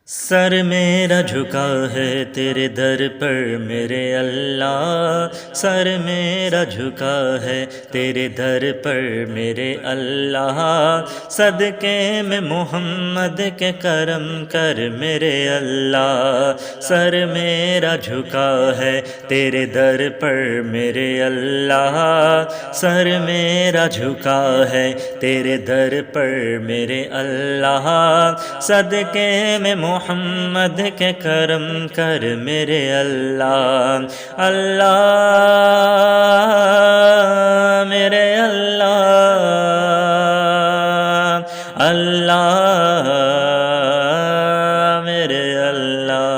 سر میرا جھکا ہے تیرے در پر میرے اللہ، سر میرا جھکا ہے تیرے در پر میرے اللہ، صدقے میں محمد کے کرم کر میرے اللہ، سر میرا جھکا ہے تیرے در پر میرے اللہ، سر میرا جھکا ہے تیرے در پر میرے اللہ، صدقے میں محمد کے کرم کر میرے اللہ، اللہ میرے اللہ، اللہ میرے اللہ۔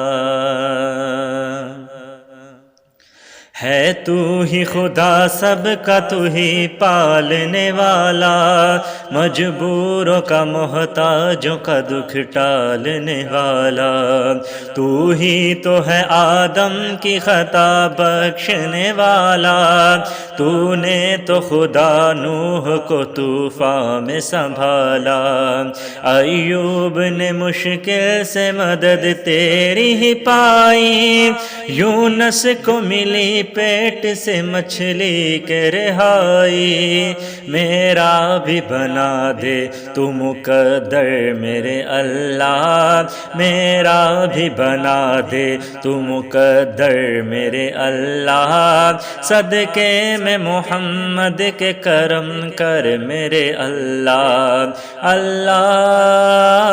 ہے تو ہی خدا سب کا تو ہی پالنے والا، مجبوروں کا محتاجوں کا دکھ ٹالنے والا، تو ہی تو ہے آدم کی خطا بخشنے والا، تو نے تو خدا نوح کو طوفان میں سنبھالا، ایوب نے مشکل سے مدد تیری ہی پائی، یونس کو ملی پیٹ سے مچھلی کے رہائی، میرا بھی بنا دے تو مقدر میرے اللہ، میرا بھی بنا دے تو مقدر میرے اللہ، صدقے میں محمد کے کرم کر میرے اللہ، اللہ